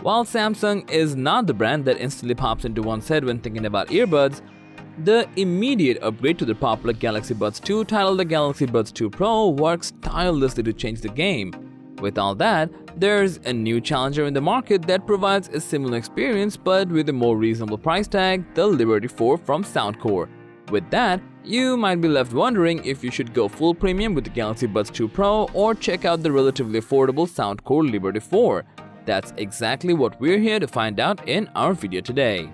While Samsung is not the brand that instantly pops into one's head when thinking about earbuds, the immediate upgrade to the popular Galaxy Buds 2, titled the Galaxy Buds 2 Pro, works tirelessly to change the game. With all that, there's a new challenger in the market that provides a similar experience but with a more reasonable price tag, the Liberty 4 from Soundcore. With that, you might be left wondering if you should go full premium with the Galaxy Buds 2 Pro or check out the relatively affordable Soundcore Liberty 4. That's exactly what we're here to find out in our video today.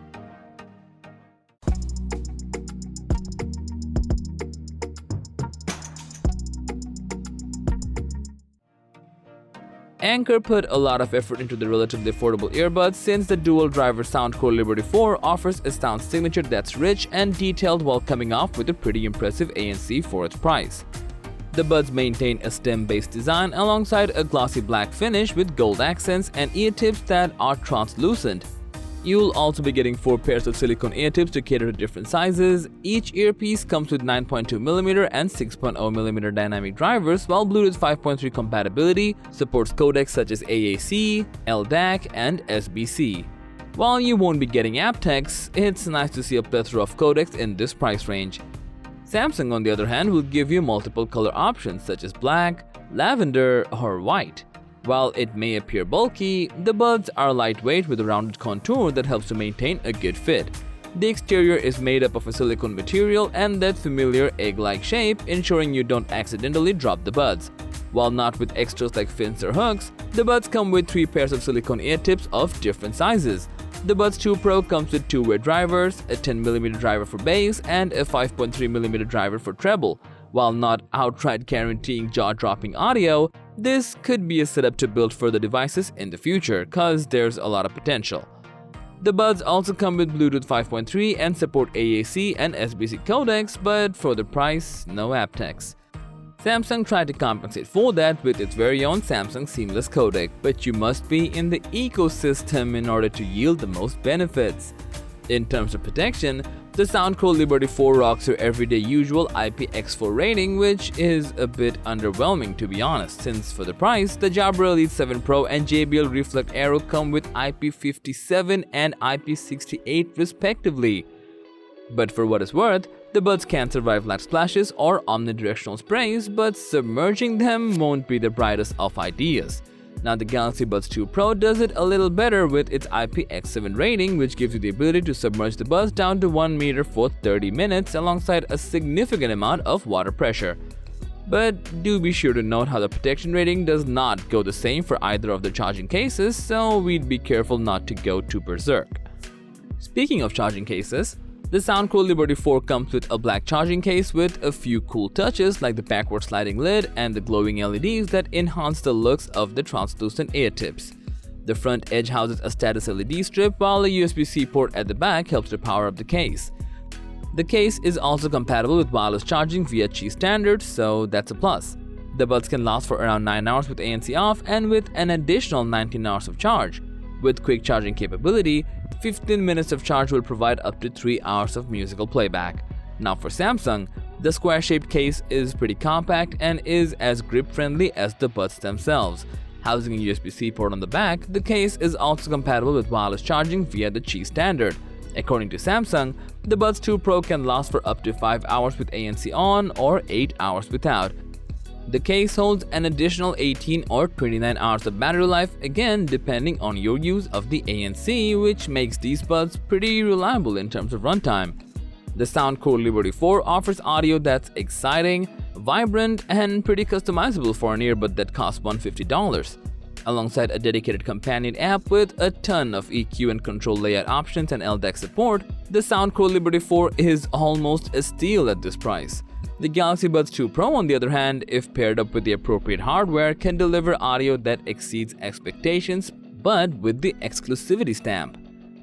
Anker put a lot of effort into the relatively affordable earbuds since the dual-driver Soundcore Liberty 4 offers a sound signature that's rich and detailed while coming off with a pretty impressive ANC for its price. The buds maintain a stem-based design alongside a glossy black finish with gold accents and ear tips that are translucent. You'll also be getting 4 pairs of silicone ear tips to cater to different sizes. Each earpiece comes with 9.2mm and 6.0mm dynamic drivers, while Bluetooth 5.3 compatibility supports codecs such as AAC, LDAC, and SBC. While you won't be getting aptX, it's nice to see a plethora of codecs in this price range. Samsung, on the other hand, will give you multiple color options such as black, lavender, or white. While it may appear bulky, the buds are lightweight with a rounded contour that helps to maintain a good fit. The exterior is made up of a silicone material and that familiar egg-like shape, ensuring you don't accidentally drop the buds. While not with extras like fins or hooks, the buds come with 3 pairs of silicone ear tips of different sizes. The Buds 2 Pro comes with 2-way drivers, a 10mm driver for bass, and a 5.3mm driver for treble. While not outright guaranteeing jaw-dropping audio, this could be a setup to build further devices in the future, cause there's a lot of potential. The buds also come with Bluetooth 5.3 and support AAC and SBC codecs, but for the price, no aptX. Samsung tried to compensate for that with its very own Samsung Seamless codec, but you must be in the ecosystem in order to yield the most benefits. In terms of protection, the Soundcore Liberty 4 rocks your everyday usual IPX4 rating, which is a bit underwhelming to be honest, since for the price, the Jabra Elite 7 Pro and JBL Reflect Aero come with IP57 and IP68 respectively. But for what it's worth, the buds can survive light splashes or omnidirectional sprays, but submerging them won't be the brightest of ideas. Now, the Galaxy Buds 2 Pro does it a little better with its IPX7 rating, which gives you the ability to submerge the buds down to 1 meter for 30 minutes alongside a significant amount of water pressure. But do be sure to note how the protection rating does not go the same for either of the charging cases, so we'd be careful not to go too berserk. Speaking of charging cases, the Soundcore Liberty 4 comes with a black charging case with a few cool touches like the backward sliding lid and the glowing LEDs that enhance the looks of the translucent ear tips. The front edge houses a status LED strip, while a USB-C port at the back helps to power up the case. The case is also compatible with wireless charging via Qi standard, so that's a plus. The buds can last for around 9 hours with ANC off and with an additional 19 hours of charge. With quick charging capability, 15 minutes of charge will provide up to 3 hours of musical playback. Now for Samsung, the square-shaped case is pretty compact and is as grip-friendly as the buds themselves. Housing a USB-C port on the back, the case is also compatible with wireless charging via the Qi standard. According to Samsung, the Buds 2 Pro can last for up to 5 hours with ANC on or 8 hours without. The case holds an additional 18 or 29 hours of battery life, again depending on your use of the ANC, which makes these buds pretty reliable in terms of runtime. The Soundcore Liberty 4 offers audio that's exciting, vibrant, and pretty customizable for an earbud that costs $150. Alongside a dedicated companion app with a ton of EQ and control layout options and LDAC support, the Soundcore Liberty 4 is almost a steal at this price. The Galaxy Buds 2 Pro, on the other hand, if paired up with the appropriate hardware, can deliver audio that exceeds expectations, but with the exclusivity stamp.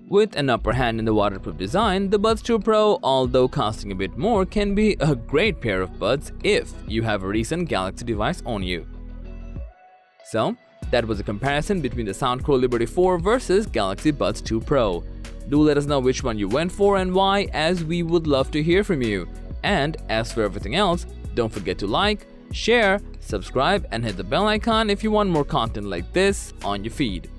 With an upper hand in the waterproof design, the Buds 2 Pro, although costing a bit more, can be a great pair of buds if you have a recent Galaxy device on you. So, that was a comparison between the Soundcore Liberty 4 versus Galaxy Buds 2 Pro. Do let us know which one you went for and why, as we would love to hear from you. And as for everything else, don't forget to like, share, subscribe, and hit the bell icon if you want more content like this on your feed.